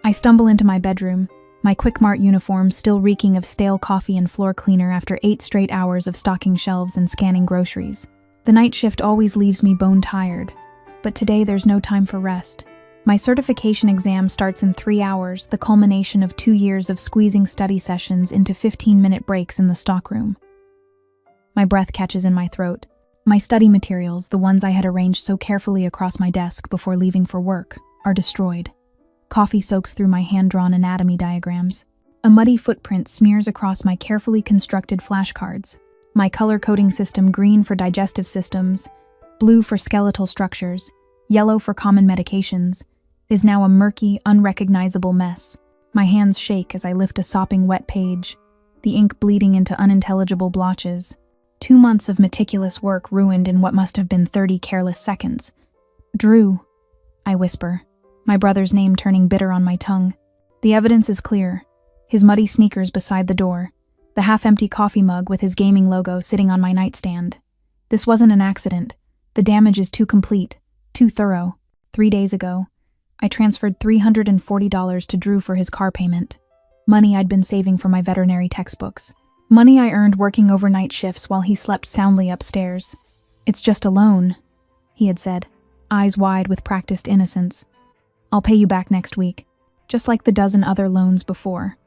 I stumble into my bedroom, my Quick Mart uniform still reeking of stale coffee and floor cleaner after 8 straight hours of stocking shelves and scanning groceries. The night shift always leaves me bone-tired, but today there's no time for rest. My certification exam starts in 3 hours, the culmination of 2 years of squeezing study sessions into 15-minute breaks in the stockroom. My breath catches in my throat. My study materials, the ones I had arranged so carefully across my desk before leaving for work, are destroyed. Coffee soaks through my hand-drawn anatomy diagrams. A muddy footprint smears across my carefully constructed flashcards. My color coding system, green for digestive systems, blue for skeletal structures, yellow for common medications, is now a murky, unrecognizable mess. My hands shake as I lift a sopping wet page, the ink bleeding into unintelligible blotches. 2 months of meticulous work ruined in what must have been 30 careless seconds. Drew, I whisper, my brother's name turning bitter on my tongue. The evidence is clear. His muddy sneakers beside the door, the half-empty coffee mug with his gaming logo sitting on my nightstand. This wasn't an accident. The damage is too complete, too thorough. 3 days ago, I transferred $340 to Drew for his car payment. Money I'd been saving for my veterinary textbooks. Money I earned working overnight shifts while he slept soundly upstairs. "It's just a loan," he had said, eyes wide with practiced innocence. "I'll pay you back next week, just like the dozen other loans before."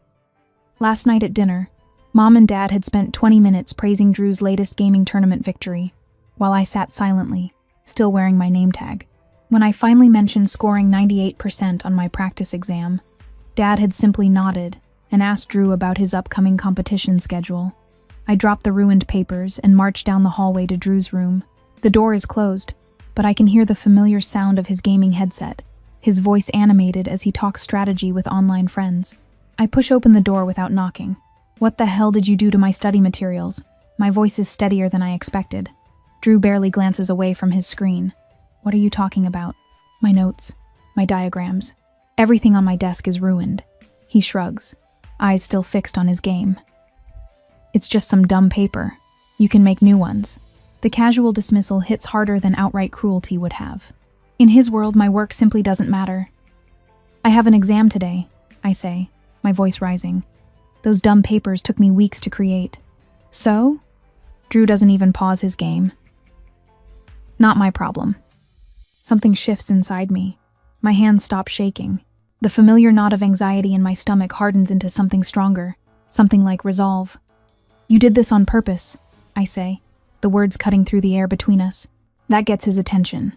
Last night at dinner, Mom and Dad had spent 20 minutes praising Drew's latest gaming tournament victory, while I sat silently, still wearing my name tag. When I finally mentioned scoring 98% on my practice exam, Dad had simply nodded and asked Drew about his upcoming competition schedule. I dropped the ruined papers and marched down the hallway to Drew's room. The door is closed, but I can hear the familiar sound of his gaming headset, his voice animated as he talks strategy with online friends. I push open the door without knocking. "What the hell did you do to my study materials?" My voice is steadier than I expected. Drew barely glances away from his screen. "What are you talking about?" "My notes, my diagrams. Everything on my desk is ruined." He shrugs, eyes still fixed on his game. "It's just some dumb paper. You can make new ones." The casual dismissal hits harder than outright cruelty would have. In his world, my work simply doesn't matter. "I have an exam today," I say, my voice rising. "Those dumb papers took me weeks to create." "So?" Drew doesn't even pause his game. "Not my problem." Something shifts inside me. My hands stop shaking. The familiar knot of anxiety in my stomach hardens into something stronger, something like resolve. "You did this on purpose," I say, the words cutting through the air between us. That gets his attention.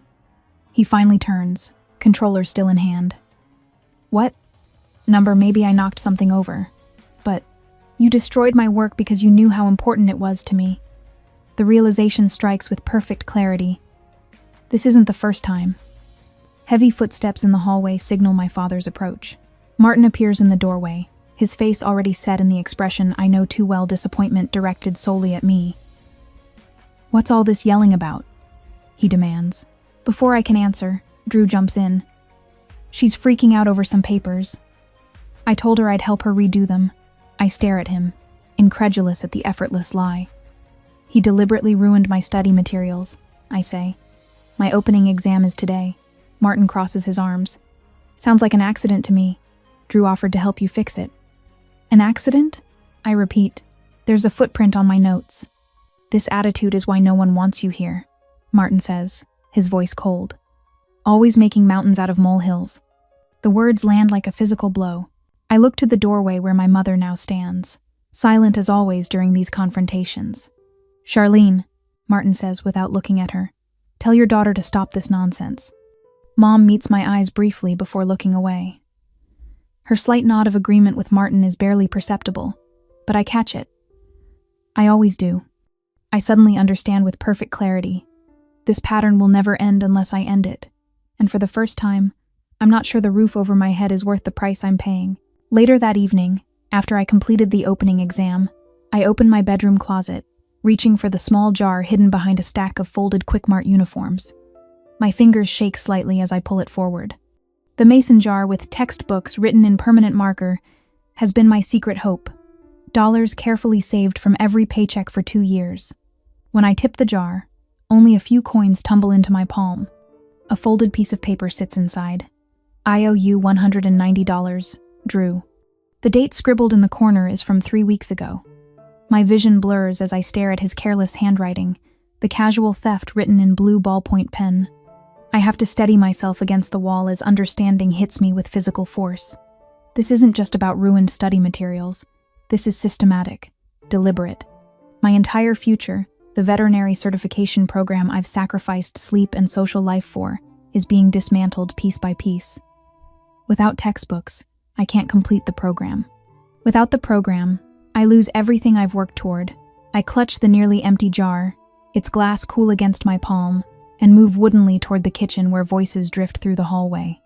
He finally turns, controller still in hand. "What? Number, maybe I knocked something over. But you destroyed my work because you knew how important it was to me." The realization strikes with perfect clarity. This isn't the first time. Heavy footsteps in the hallway signal my father's approach. Martin appears in the doorway, his face already set in the expression I know too well, disappointment directed solely at me. "What's all this yelling about?" he demands. Before I can answer, Drew jumps in. "She's freaking out over some papers. I told her I'd help her redo them." I stare at him, incredulous at the effortless lie. "He deliberately ruined my study materials," I say. "My opening exam is today." Martin crosses his arms. "Sounds like an accident to me. Drew offered to help you fix it." "An accident?" I repeat. "There's a footprint on my notes." "This attitude is why no one wants you here," Martin says, his voice cold. "Always making mountains out of molehills." The words land like a physical blow. I look to the doorway where my mother now stands, silent as always during these confrontations. "Charlene," Martin says without looking at her, "tell your daughter to stop this nonsense." Mom meets my eyes briefly before looking away. Her slight nod of agreement with Martin is barely perceptible, but I catch it. I always do. I suddenly understand with perfect clarity. This pattern will never end unless I end it. And for the first time, I'm not sure the roof over my head is worth the price I'm paying. Later that evening, after I completed the opening exam, I opened my bedroom closet, reaching for the small jar hidden behind a stack of folded Quick Mart uniforms. My fingers shake slightly as I pull it forward. The mason jar with textbooks written in permanent marker has been my secret hope. Dollars carefully saved from every paycheck for 2 years. When I tip the jar, only a few coins tumble into my palm. A folded piece of paper sits inside. I owe you $190, Drew. The date scribbled in the corner is from 3 weeks ago. My vision blurs as I stare at his careless handwriting, the casual theft written in blue ballpoint pen. I have to steady myself against the wall as understanding hits me with physical force. This isn't just about ruined study materials. This is systematic, deliberate. My entire future, the veterinary certification program I've sacrificed sleep and social life for, is being dismantled piece by piece. Without textbooks, I can't complete the program. Without the program, I lose everything I've worked toward. I clutch the nearly empty jar, its glass cool against my palm, and move woodenly toward the kitchen where voices drift through the hallway.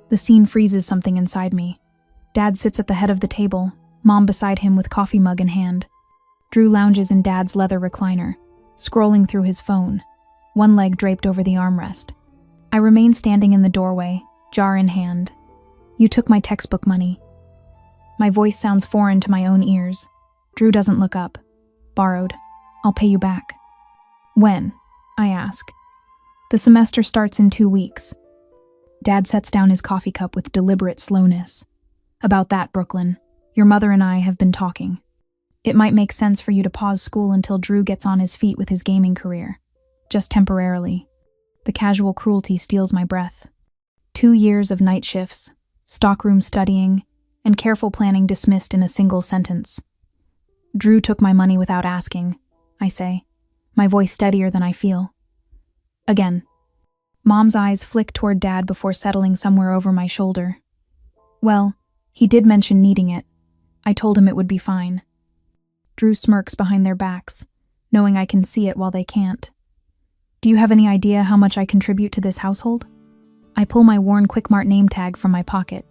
The scene freezes something inside me. Dad sits at the head of the table, Mom beside him with coffee mug in hand. Drew lounges in Dad's leather recliner, scrolling through his phone, one leg draped over the armrest. I remain standing in the doorway, jar in hand. You took my textbook money. My voice sounds foreign to my own ears. Drew doesn't look up. Borrowed. I'll pay you back. When? I ask. The semester starts in 2 weeks. Dad sets down his coffee cup with deliberate slowness. About that, Brooklyn. Your mother and I have been talking. It might make sense for you to pause school until Drew gets on his feet with his gaming career. Just temporarily. The casual cruelty steals my breath. 2 years of night shifts, stockroom studying, and careful planning dismissed in a single sentence. Drew took my money without asking, I say, my voice steadier than I feel. Again. Mom's eyes flick toward Dad before settling somewhere over my shoulder. Well, he did mention needing it. I told him it would be fine. Drew smirks behind their backs, knowing I can see it while they can't. Do you have any idea how much I contribute to this household? I pull my worn Quickmart name tag from my pocket,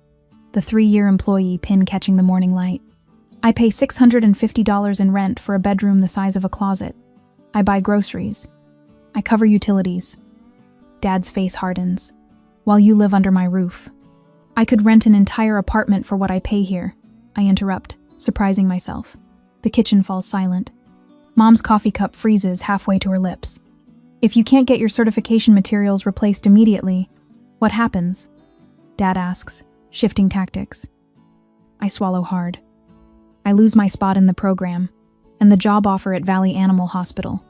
the 3-year employee pin catching the morning light. I pay $650 in rent for a bedroom the size of a closet. I buy groceries. I cover utilities. Dad's face hardens. While you live under my roof. I could rent an entire apartment for what I pay here. I interrupt, surprising myself. The kitchen falls silent. Mom's coffee cup freezes halfway to her lips. If you can't get your certification materials replaced immediately, what happens? Dad asks, shifting tactics. I swallow hard. I lose my spot in the program, and the job offer at Valley Animal Hospital.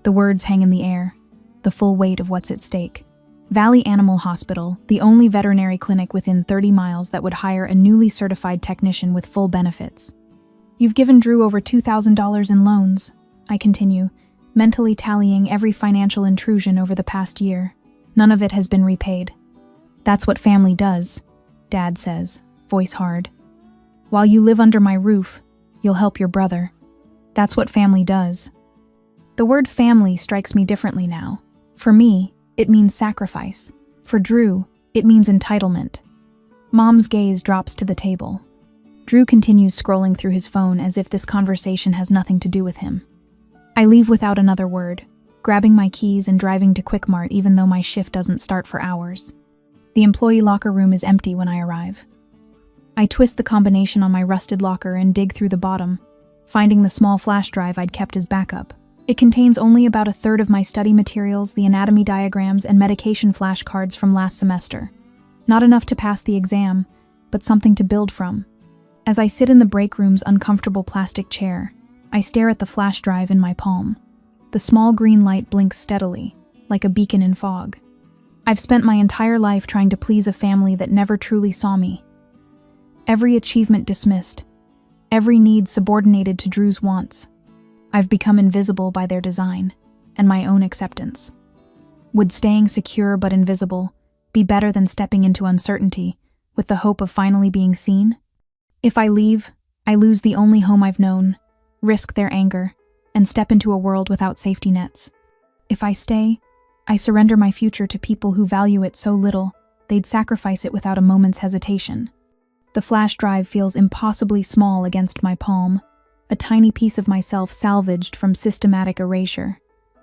The words hang in the air, the full weight of what's at stake. Valley Animal Hospital, the only veterinary clinic within 30 miles that would hire a newly certified technician with full benefits. You've given Drew over $2,000 in loans, I continue, mentally tallying every financial intrusion over the past year. None of it has been repaid. That's what family does, Dad says, voice hard. While you live under my roof, you'll help your brother. That's what family does. The word family strikes me differently now. For me, it means sacrifice. For Drew, it means entitlement. Mom's gaze drops to the table. Drew continues scrolling through his phone as if this conversation has nothing to do with him. I leave without another word, grabbing my keys and driving to Quickmart even though my shift doesn't start for hours. The employee locker room is empty when I arrive. I twist the combination on my rusted locker and dig through the bottom, finding the small flash drive I'd kept as backup. It contains only about a third of my study materials, the anatomy diagrams, and medication flashcards from last semester. Not enough to pass the exam, but something to build from. As I sit in the break room's uncomfortable plastic chair, I stare at the flash drive in my palm. The small green light blinks steadily, like a beacon in fog. I've spent my entire life trying to please a family that never truly saw me. Every achievement dismissed, every need subordinated to Drew's wants. I've become invisible by their design, and my own acceptance. Would staying secure but invisible be better than stepping into uncertainty with the hope of finally being seen? If I leave, I lose the only home I've known, risk their anger, and step into a world without safety nets. If I stay, I surrender my future to people who value it so little they'd sacrifice it without a moment's hesitation. The flash drive feels impossibly small against my palm, a tiny piece of myself salvaged from systematic erasure.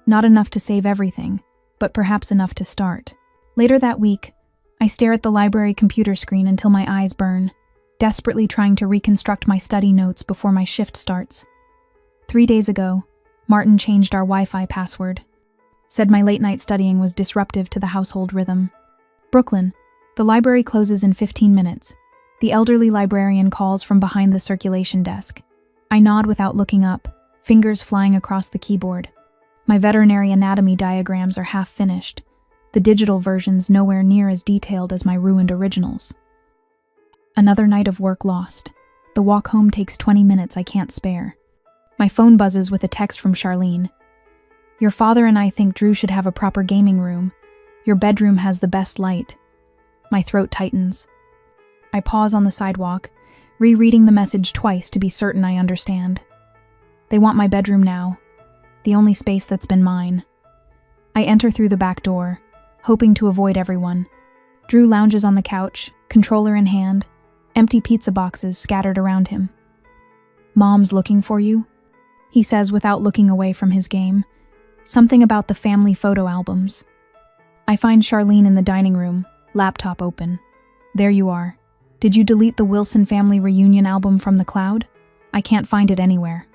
Not enough to save everything, but perhaps enough to start. Later that week, I stare at the library computer screen until my eyes burn, desperately trying to reconstruct my study notes before my shift starts. 3 days ago, Martin changed our Wi-Fi password. Said my late-night studying was disruptive to the household rhythm. Brooklyn, The library closes in 15 minutes. The elderly librarian calls from behind the circulation desk. I nod without looking up, fingers flying across the keyboard. My veterinary anatomy diagrams are half finished, the digital versions nowhere near as detailed as my ruined originals. Another night of work lost. The walk home takes 20 minutes I can't spare. My phone buzzes with a text from Charlene. Your father and I think Drew should have a proper gaming room. Your bedroom has the best light. My throat tightens. I pause on the sidewalk, rereading the message twice to be certain I understand. They want my bedroom now, the only space that's been mine. I enter through the back door, hoping to avoid everyone. Drew lounges on the couch, controller in hand, empty pizza boxes scattered around him. Mom's looking for you, he says without looking away from his game. Something about the family photo albums. I find Charlene in the dining room, laptop open. There you are. Did you delete the Wilson family reunion album from the cloud? I can't find it anywhere.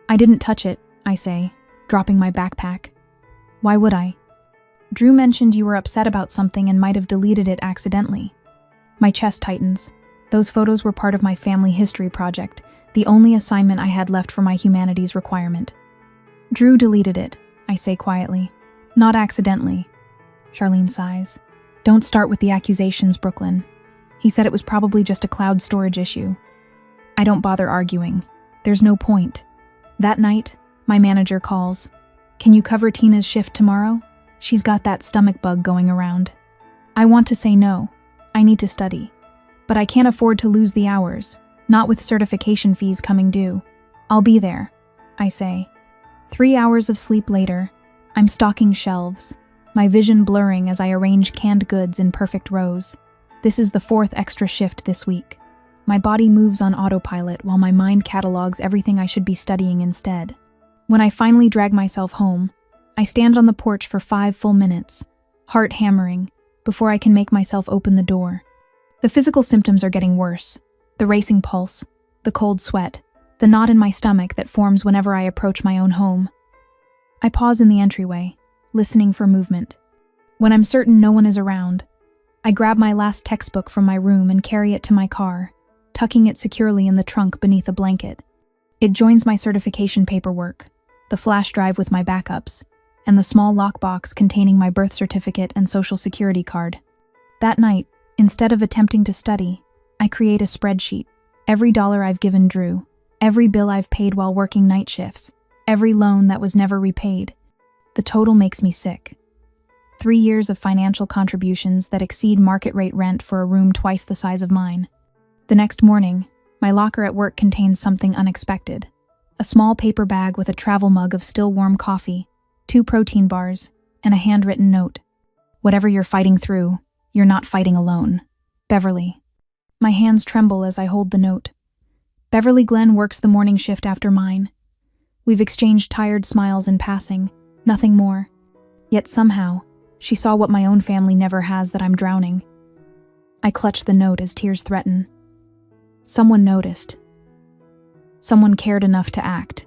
I didn't touch it, I say, dropping my backpack. Why would I? Drew mentioned you were upset about something and might have deleted it accidentally. My chest tightens. Those photos were part of my family history project, the only assignment I had left for my humanities requirement. Drew deleted it, I say quietly. Not accidentally. Charlene sighs. Don't start with the accusations, Brooklyn. He said it was probably just a cloud storage issue. I don't bother arguing. There's no point. That night, my manager calls. Can you cover Tina's shift tomorrow? She's got that stomach bug going around. I want to say no. I need to study. But I can't afford to lose the hours, not with certification fees coming due. I'll be there, I say. 3 hours of sleep later, I'm stocking shelves, my vision blurring as I arrange canned goods in perfect rows. This is the 4th extra shift this week. My body moves on autopilot while my mind catalogs everything I should be studying instead. When I finally drag myself home, I stand on the porch for 5 full minutes, heart hammering, before I can make myself open the door. The physical symptoms are getting worse. The racing pulse, the cold sweat, the knot in my stomach that forms whenever I approach my own home. I pause in the entryway, listening for movement. When I'm certain no one is around, I grab my last textbook from my room and carry it to my car, tucking it securely in the trunk beneath a blanket. It joins my certification paperwork, the flash drive with my backups, and the small lockbox containing my birth certificate and social security card. That night, instead of attempting to study, I create a spreadsheet. Every dollar I've given Drew, every bill I've paid while working night shifts, every loan that was never repaid. The total makes me sick. 3 years of financial contributions that exceed market rate rent for a room twice the size of mine. The next morning, my locker at work contains something unexpected. A small paper bag with a travel mug of still warm coffee, 2 protein bars, and a handwritten note. Whatever you're fighting through, you're not fighting alone. Beverly. My hands tremble as I hold the note. Beverly Glenn works the morning shift after mine. We've exchanged tired smiles in passing, nothing more. Yet somehow, she saw what my own family never has, that I'm drowning. I clutch the note as tears threaten. Someone noticed. Someone cared enough to act.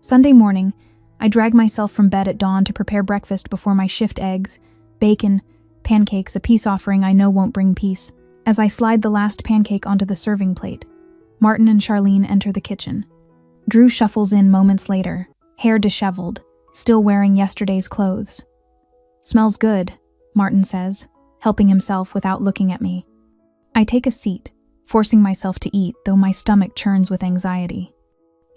Sunday morning, I drag myself from bed at dawn to prepare breakfast before my shift: eggs, bacon, pancakes, a peace offering I know won't bring peace. As I slide the last pancake onto the serving plate, Martin and Charlene enter the kitchen. Drew shuffles in moments later, hair disheveled, still wearing yesterday's clothes. Smells good, Martin says, helping himself without looking at me. I take a seat, forcing myself to eat, though my stomach churns with anxiety.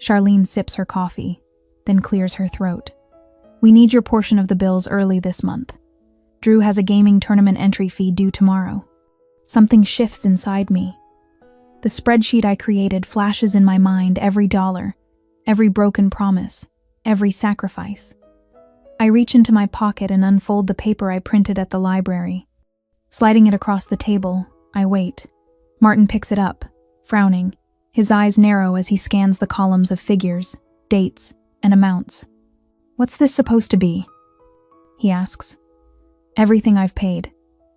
Charlene sips her coffee, then clears her throat. We need your portion of the bills early this month. Drew has a gaming tournament entry fee due tomorrow. Something shifts inside me. The spreadsheet I created flashes in my mind: every dollar, every broken promise, every sacrifice. I reach into my pocket and unfold the paper I printed at the library. Sliding it across the table, I wait. Martin picks it up, frowning. His eyes narrow as he scans the columns of figures, dates, and amounts. What's this supposed to be? He asks. Everything I've paid.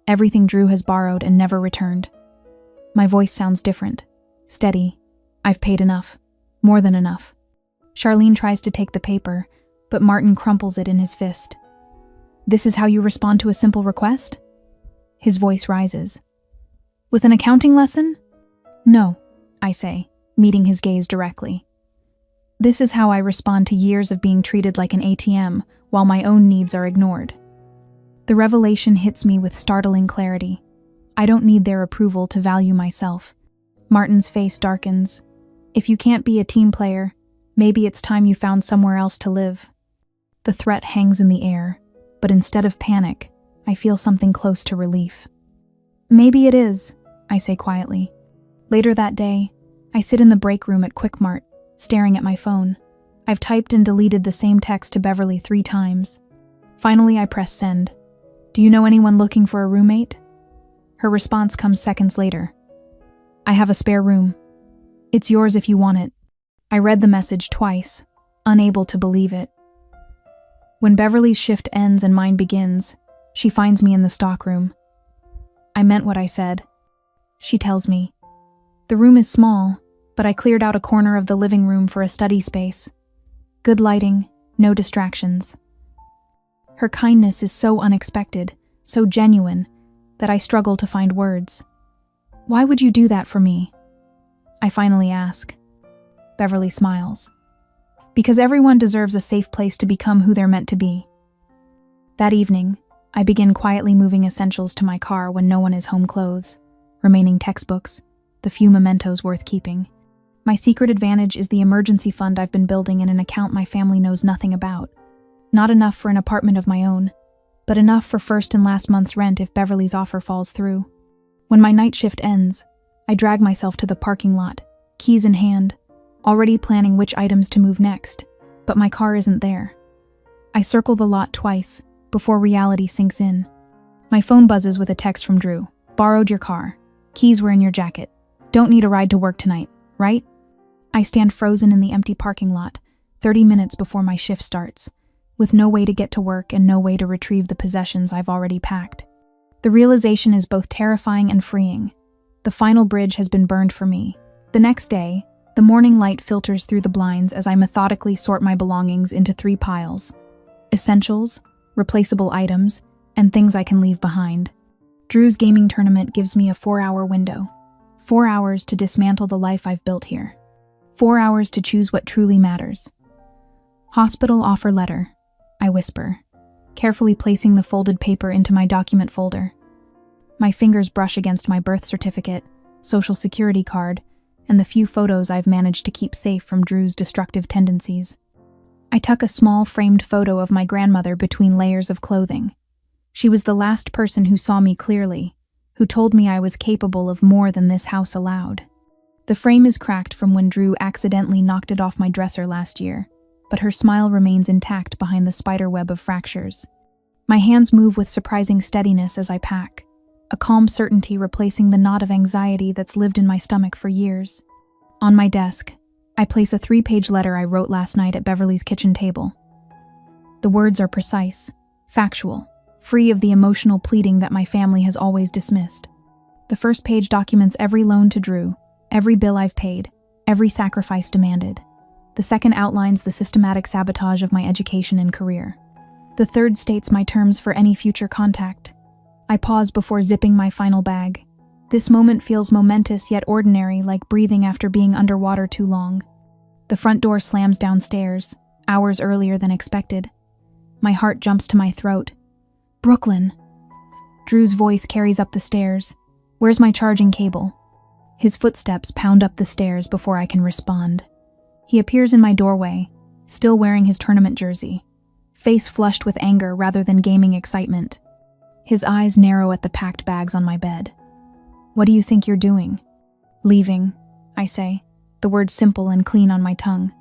Everything Drew has borrowed and never returned. My voice sounds different, steady. I've paid enough. More than enough. Charlene tries to take the paper, but Martin crumples it in his fist. This is how you respond to a simple request? His voice rises. With an accounting lesson? No, I say, meeting his gaze directly. This is how I respond to years of being treated like an ATM while my own needs are ignored. The revelation hits me with startling clarity. I don't need their approval to value myself. Martin's face darkens. If you can't be a team player, maybe it's time you found somewhere else to live. The threat hangs in the air, but instead of panic, I feel something close to relief. Maybe it is, I say quietly. Later that day, I sit in the break room at Quick Mart, staring at my phone. I've typed and deleted the same text to Beverly 3 times. Finally, I press send. Do you know anyone looking for a roommate? Her response comes seconds later. I have a spare room. It's yours if you want it. I read the message twice, unable to believe it. When Beverly's shift ends and mine begins, she finds me in the stockroom. I meant what I said. She tells me, the room is small, but I cleared out a corner of the living room for a study space. Good lighting, no distractions. Her kindness is so unexpected, so genuine, that I struggle to find words. Why would you do that for me? I finally ask. Beverly smiles. Because everyone deserves a safe place to become who they're meant to be. That evening, I begin quietly moving essentials to my car when no one is home clothes, remaining textbooks, the few mementos worth keeping. My secret advantage is the emergency fund I've been building in an account my family knows nothing about. Not enough for an apartment of my own, but enough for first and last month's rent if Beverly's offer falls through. When my night shift ends, I drag myself to the parking lot, keys in hand, already planning which items to move next, but my car isn't there. I circle the lot twice before reality sinks in. My phone buzzes with a text from Drew. Borrowed your car. Keys were in your jacket. Don't need a ride to work tonight, right? I stand frozen in the empty parking lot, 30 minutes before my shift starts, with no way to get to work and no way to retrieve the possessions I've already packed. The realization is both terrifying and freeing. The final bridge has been burned for me. The next day, the morning light filters through the blinds as I methodically sort my belongings into 3 piles: essentials, replaceable items, and things I can leave behind. Drew's gaming tournament gives me a 4-hour window. 4 hours to dismantle the life I've built here. 4 hours to choose what truly matters. Hospital offer letter, I whisper, carefully placing the folded paper into my document folder. My fingers brush against my birth certificate, social security card, and the few photos I've managed to keep safe from Drew's destructive tendencies. I tuck a small framed photo of my grandmother between layers of clothing. She was the last person who saw me clearly, who told me I was capable of more than this house allowed. The frame is cracked from when Drew accidentally knocked it off my dresser last year, but her smile remains intact behind the spiderweb of fractures. My hands move with surprising steadiness as I pack, a calm certainty replacing the knot of anxiety that's lived in my stomach for years. On my desk, I place a 3-page letter I wrote last night at Beverly's kitchen table. The words are precise, factual, free of the emotional pleading that my family has always dismissed. The first page documents every loan to Drew, every bill I've paid, every sacrifice demanded. The second outlines the systematic sabotage of my education and career. The third states my terms for any future contact. I pause before zipping my final bag. This moment feels momentous yet ordinary, like breathing after being underwater too long. The front door slams downstairs, hours earlier than expected. My heart jumps to my throat. Brooklyn. Drew's voice carries up the stairs. Where's my charging cable? His footsteps pound up the stairs before I can respond. He appears in my doorway, still wearing his tournament jersey, face flushed with anger rather than gaming excitement. His eyes narrow at the packed bags on my bed. What do you think you're doing? Leaving, I say, the word simple and clean on my tongue.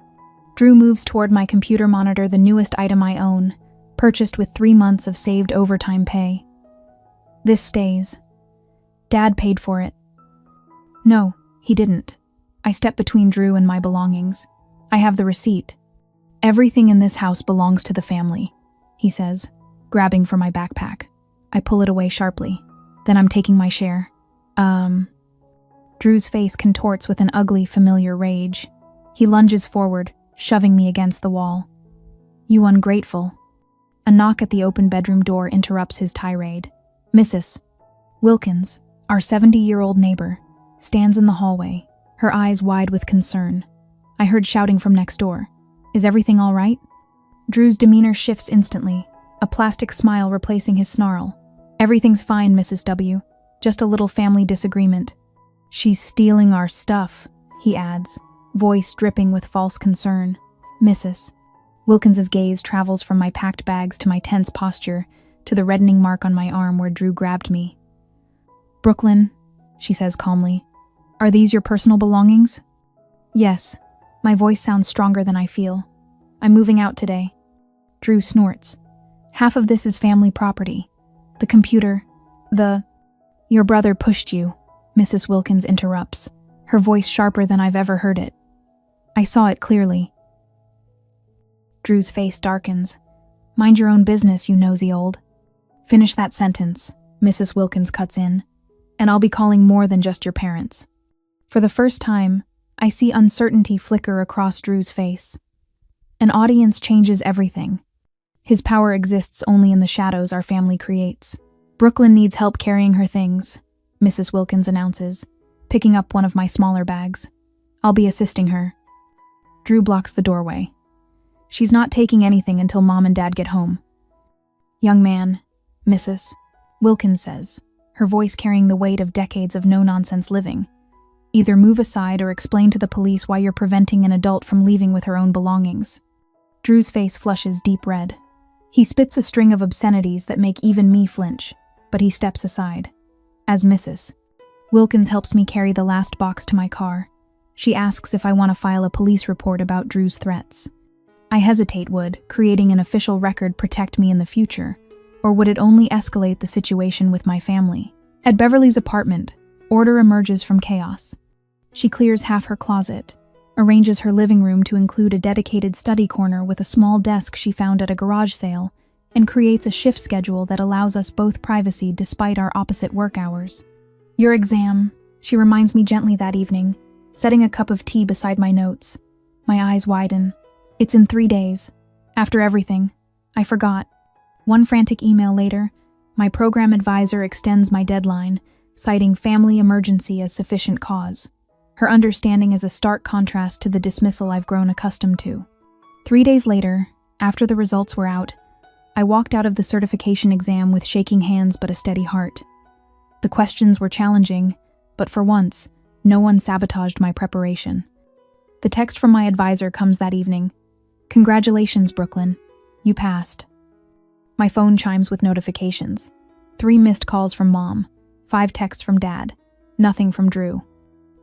Drew moves toward my computer monitor, the newest item I own, purchased with 3 months of saved overtime pay. This stays. Dad paid for it. No, he didn't. I step between Drew and my belongings. I have the receipt. Everything in this house belongs to the family, he says, grabbing for my backpack. I pull it away sharply. Then I'm taking my share. Drew's face contorts with an ugly, familiar rage. He lunges forward, shoving me against the wall. You ungrateful. A knock at the open bedroom door interrupts his tirade. Missus. Wilkins, our 70-year-old neighbor, stands in the hallway, her eyes wide with concern. I heard shouting from next door. Is everything all right? Drew's demeanor shifts instantly, a plastic smile replacing his snarl. Everything's fine, Mrs. W. Just a little family disagreement. She's stealing our stuff, he adds, voice dripping with false concern. Mrs. Wilkins's gaze travels from my packed bags to my tense posture to the reddening mark on my arm where Drew grabbed me. Brooklyn, she says calmly, are these your personal belongings? Yes. My voice sounds stronger than I feel. I'm moving out today. Drew snorts. Half of this is family property. The computer, Your brother pushed you, Mrs. Wilkins interrupts, her voice sharper than I've ever heard it. I saw it clearly. Drew's face darkens. Mind your own business, you nosy old. Finish that sentence, Mrs. Wilkins cuts in, and I'll be calling more than just your parents. For the first time, I see uncertainty flicker across Drew's face. An audience changes everything. His power exists only in the shadows our family creates. Brooklyn needs help carrying her things, Mrs. Wilkins announces, picking up one of my smaller bags. I'll be assisting her. Drew blocks the doorway. She's not taking anything until Mom and Dad get home. Young man, Mrs. Wilkins says, her voice carrying the weight of decades of no-nonsense living. Either move aside or explain to the police why you're preventing an adult from leaving with her own belongings. Drew's face flushes deep red. He spits a string of obscenities that make even me flinch, but he steps aside. As Mrs. Wilkins helps me carry the last box to my car. She asks if I want to file a police report about Drew's threats. I hesitate. Would creating an official record protect me in the future, or would it only escalate the situation with my family? At Beverly's apartment, order emerges from chaos. She clears half her closet, arranges her living room to include a dedicated study corner with a small desk she found at a garage sale, and creates a shift schedule that allows us both privacy despite our opposite work hours. Your exam, she reminds me gently that evening, setting a cup of tea beside my notes. My eyes widen. It's in 3 days. After everything, I forgot. One frantic email later, my program advisor extends my deadline, citing family emergency as sufficient cause. Her understanding is a stark contrast to the dismissal I've grown accustomed to. 3 days later, after the results were out, I walked out of the certification exam with shaking hands but a steady heart. The questions were challenging, but for once, no one sabotaged my preparation. The text from my advisor comes that evening. Congratulations, Brooklyn. You passed. My phone chimes with notifications. 3 missed calls from Mom, 5 texts from Dad, nothing from Drew.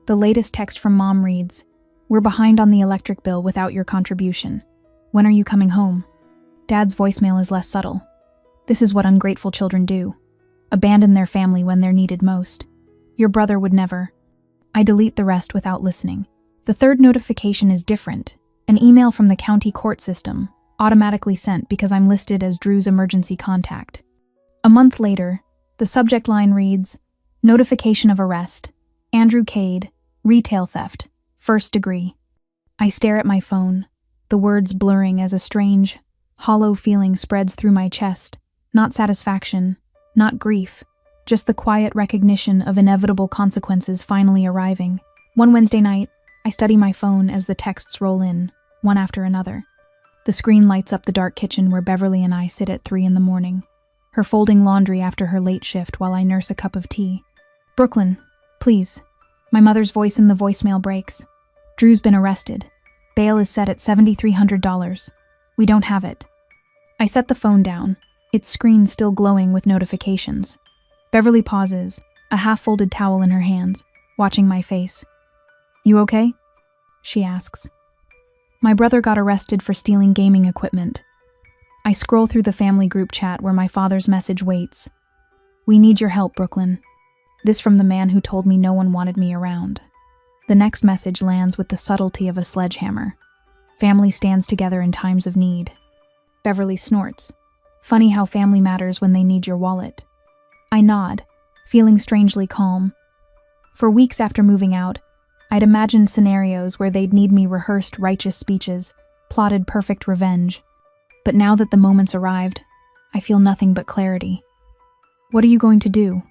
The latest text from Mom reads, "We're behind on the electric bill without your contribution. When are you coming home?" Dad's voicemail is less subtle. This is what ungrateful children do. Abandon their family when they're needed most. Your brother would never. I delete the rest without listening. The third notification is different. An email from the county court system, automatically sent because I'm listed as Drew's emergency contact. A month later, the subject line reads, "Notification of arrest. Andrew Cade, retail theft, 1st degree." I stare at my phone, the words blurring as a strange, hollow feeling spreads through my chest. Not satisfaction, not grief, just the quiet recognition of inevitable consequences finally arriving. One Wednesday night, I study my phone as the texts roll in, one after another. The screen lights up the dark kitchen where Beverly and I sit at 3 in the morning, her folding laundry after her late shift while I nurse a cup of tea. "Brooklyn, please." My mother's voice in the voicemail breaks. "Drew's been arrested. Bail is set at $7,300. We don't have it." I set the phone down, its screen still glowing with notifications. Beverly pauses, a half-folded towel in her hands, watching my face. "You okay?" she asks. My brother got arrested for stealing gaming equipment. I scroll through the family group chat where my father's message waits. "We need your help, Brooklyn." This from the man who told me no one wanted me around. The next message lands with the subtlety of a sledgehammer. "Family stands together in times of need." Beverly snorts. "Funny how family matters when they need your wallet." I nod, feeling strangely calm. For weeks after moving out, I'd imagined scenarios where they'd need me rehearsed righteous speeches, plotted perfect revenge. But now that the moment's arrived, I feel nothing but clarity. "What are you going to do?"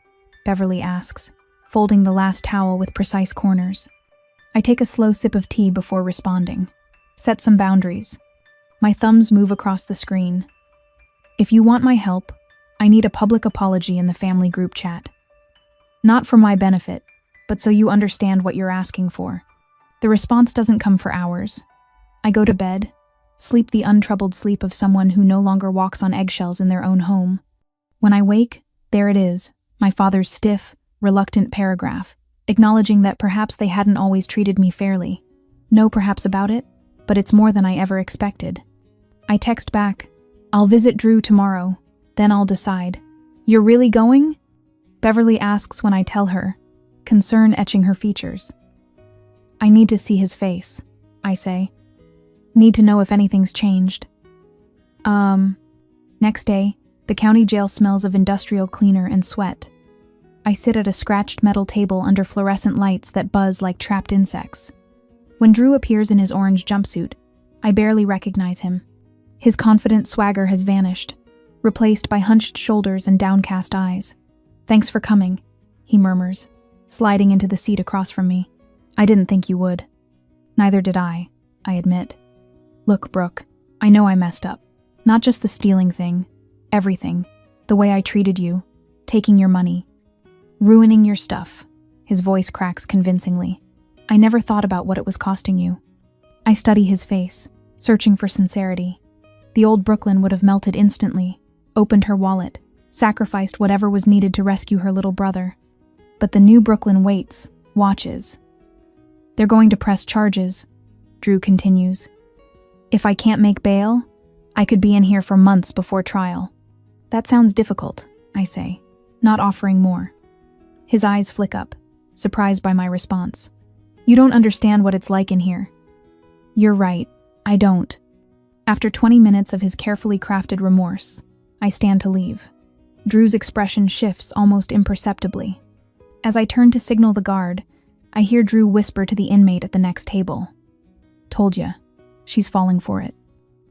Beverly asks, folding the last towel with precise corners. I take a slow sip of tea before responding. Set some boundaries. My thumbs move across the screen. If you want my help, I need a public apology in the family group chat. Not for my benefit, but so you understand what you're asking for. The response doesn't come for hours. I go to bed, sleep the untroubled sleep of someone who no longer walks on eggshells in their own home. When I wake, there it is, my father's stiff, reluctant paragraph, acknowledging that perhaps they hadn't always treated me fairly. No perhaps about it, but it's more than I ever expected. I text back, I'll visit Drew tomorrow, then I'll decide. You're really going? Beverly asks when I tell her, concern etching her features. I need to see his face, I say. Need to know if anything's changed. Next day, the county jail smells of industrial cleaner and sweat. I sit at a scratched metal table under fluorescent lights that buzz like trapped insects. When Drew appears in his orange jumpsuit, I barely recognize him. His confident swagger has vanished, replaced by hunched shoulders and downcast eyes. Thanks for coming, he murmurs, sliding into the seat across from me. I didn't think you would. Neither did I admit. Look, Brooke, I know I messed up. Not just the stealing thing, everything. The way I treated you, taking your money, ruining your stuff. His voice cracks convincingly. I never thought about what it was costing you. I study his face, searching for sincerity. The old Brooklyn would have melted instantly, opened her wallet, sacrificed whatever was needed to rescue her little brother. But the new Brooklyn waits, watches. They're going to press charges, Drew continues. If I can't make bail, I could be in here for months before trial. That sounds difficult, I say, not offering more. His eyes flick up, surprised by my response. You don't understand what it's like in here. You're right, I don't. After 20 minutes of his carefully crafted remorse, I stand to leave. Drew's expression shifts almost imperceptibly. As I turn to signal the guard, I hear Drew whisper to the inmate at the next table. Told ya, she's falling for it.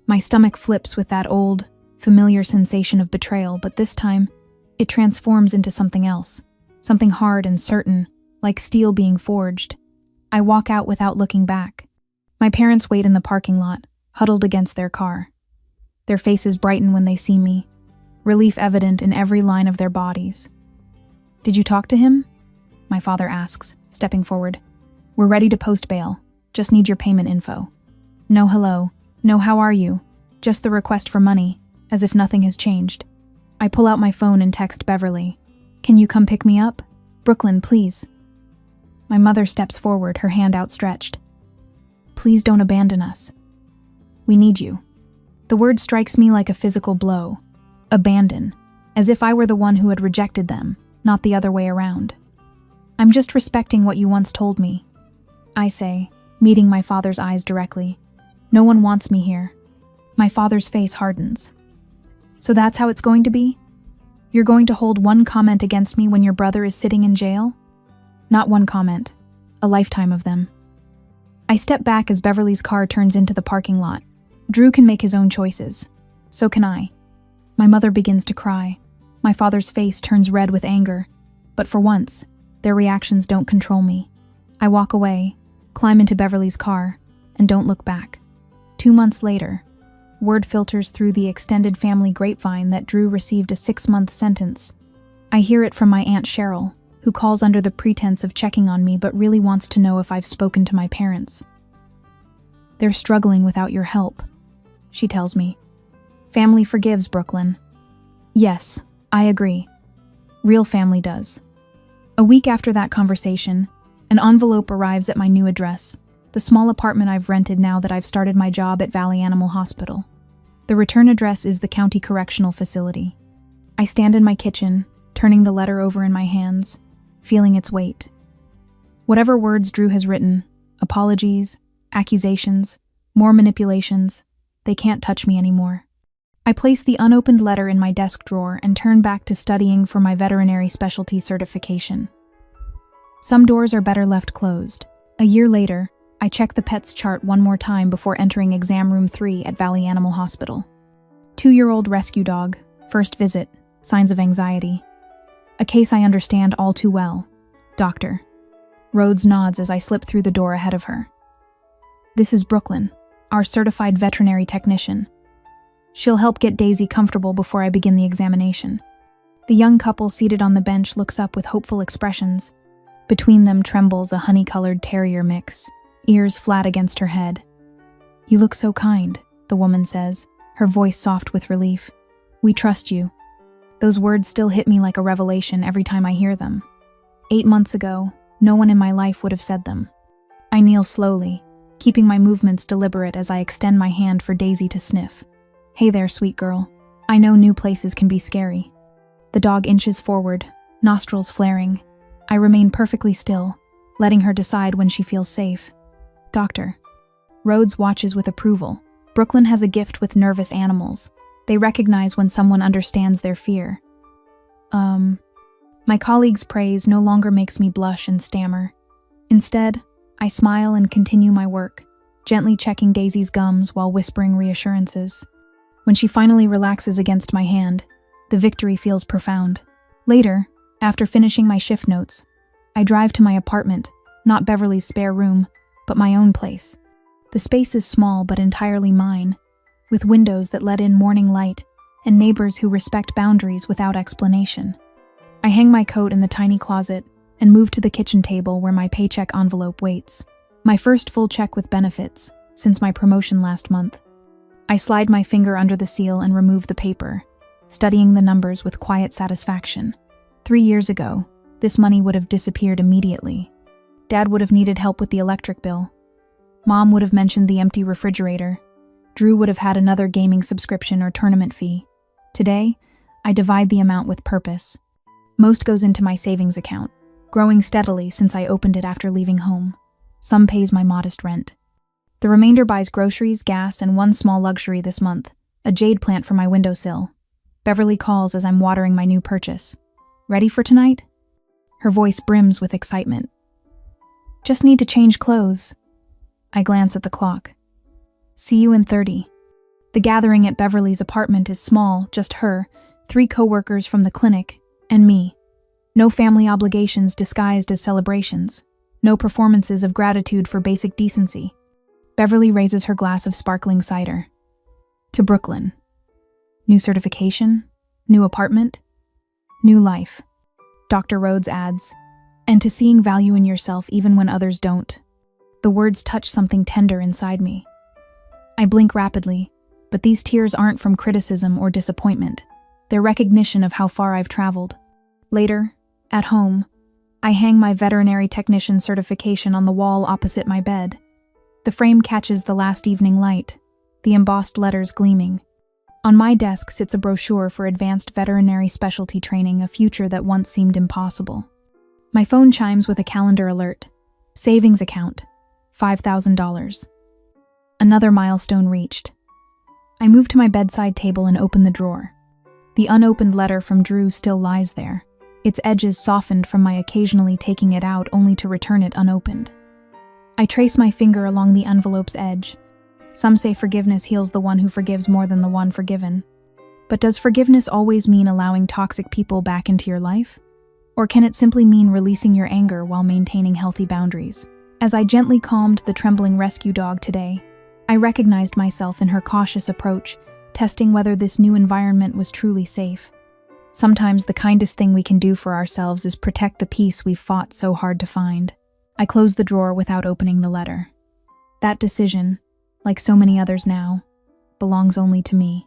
My stomach flips with that old, familiar sensation of betrayal, but this time, it transforms into something else. Something hard and certain, like steel being forged. I walk out without looking back. My parents wait in the parking lot, huddled against their car. Their faces brighten when they see me, relief evident in every line of their bodies. Did you talk to him? My father asks, stepping forward. We're ready to post bail. Just need your payment info. No hello. No how are you? Just the request for money, as if nothing has changed. I pull out my phone and text Beverly. Can you come pick me up? Brooklyn, please. My mother steps forward, her hand outstretched. Please don't abandon us. We need you. The word strikes me like a physical blow. Abandon, as if I were the one who had rejected them, not the other way around. I'm just respecting what you once told me, I say, meeting my father's eyes directly. No one wants me here. My father's face hardens. So that's how it's going to be? You're going to hold one comment against me when your brother is sitting in jail? Not one comment, a lifetime of them. I step back as Beverly's car turns into the parking lot. Drew can make his own choices. So can I. My mother begins to cry. My father's face turns red with anger. But for once, their reactions don't control me. I walk away, climb into Beverly's car, and don't look back. 2 months later, word filters through the extended family grapevine that Drew received a 6-month sentence. I hear it from my Aunt Cheryl, who calls under the pretense of checking on me but really wants to know if I've spoken to my parents. They're struggling without your help, she tells me. Family forgives, Brooklyn. Yes, I agree. Real family does. A week after that conversation, an envelope arrives at my new address, the small apartment I've rented now that I've started my job at Valley Animal Hospital. The return address is the county correctional facility. I stand in my kitchen, turning the letter over in my hands, feeling its weight. Whatever words Drew has written, apologies, accusations, more manipulations, they can't touch me anymore. I place the unopened letter in my desk drawer and turn back to studying for my veterinary specialty certification. Some doors are better left closed. A year later, I check the PETS chart one more time before entering exam room 3 at Valley Animal Hospital. 2-year-old rescue dog, first visit, signs of anxiety. A case I understand all too well. Doctor. Rhodes nods as I slip through the door ahead of her. This is Brooklyn, our certified veterinary technician. She'll help get Daisy comfortable before I begin the examination. The young couple seated on the bench looks up with hopeful expressions. Between them trembles a honey-colored terrier mix, ears flat against her head. You look so kind, the woman says, her voice soft with relief. We trust you. Those words still hit me like a revelation every time I hear them. 8 months ago, no one in my life would have said them. I kneel slowly, keeping my movements deliberate as I extend my hand for Daisy to sniff. Hey there, sweet girl. I know new places can be scary. The dog inches forward, nostrils flaring. I remain perfectly still, letting her decide when she feels safe. Doctor. Rhodes watches with approval. Brooklyn has a gift with nervous animals. They recognize when someone understands their fear. My colleague's praise no longer makes me blush and stammer. Instead, I smile and continue my work, gently checking Daisy's gums while whispering reassurances. When she finally relaxes against my hand, the victory feels profound. Later, after finishing my shift notes, I drive to my apartment, not Beverly's spare room, but my own place. The space is small but entirely mine, with windows that let in morning light and neighbors who respect boundaries without explanation. I hang my coat in the tiny closet and move to the kitchen table where my paycheck envelope waits. My first full check with benefits, since my promotion last month. I slide my finger under the seal and remove the paper, studying the numbers with quiet satisfaction. 3 years ago, this money would have disappeared immediately. Dad would have needed help with the electric bill. Mom would have mentioned the empty refrigerator. Drew would have had another gaming subscription or tournament fee. Today, I divide the amount with purpose. Most goes into my savings account, growing steadily since I opened it after leaving home. Some pays my modest rent. The remainder buys groceries, gas, and one small luxury this month, a jade plant for my windowsill. Beverly calls as I'm watering my new purchase. Ready for tonight? Her voice brims with excitement. Just need to change clothes. I glance at the clock. See you in 30. The gathering at Beverly's apartment is small, just her, 3 coworkers from the clinic, and me. No family obligations disguised as celebrations. No performances of gratitude for basic decency. Beverly raises her glass of sparkling cider. To Brooklyn. New certification? New apartment? New life. Dr. Rhodes adds, and to seeing value in yourself even when others don't. The words touch something tender inside me. I blink rapidly, but these tears aren't from criticism or disappointment. They're recognition of how far I've traveled. Later, at home, I hang my veterinary technician certification on the wall opposite my bed. The frame catches the last evening light, the embossed letters gleaming. On my desk sits a brochure for advanced veterinary specialty training, a future that once seemed impossible. My phone chimes with a calendar alert. Savings account, $5,000. Another milestone reached. I move to my bedside table and open the drawer. The unopened letter from Drew still lies there, its edges softened from my occasionally taking it out only to return it unopened. I trace my finger along the envelope's edge. Some say forgiveness heals the one who forgives more than the one forgiven. But does forgiveness always mean allowing toxic people back into your life? Or can it simply mean releasing your anger while maintaining healthy boundaries? As I gently calmed the trembling rescue dog today, I recognized myself in her cautious approach, testing whether this new environment was truly safe. Sometimes the kindest thing we can do for ourselves is protect the peace we've fought so hard to find. I closed the drawer without opening the letter. That decision, like so many others now, belongs only to me.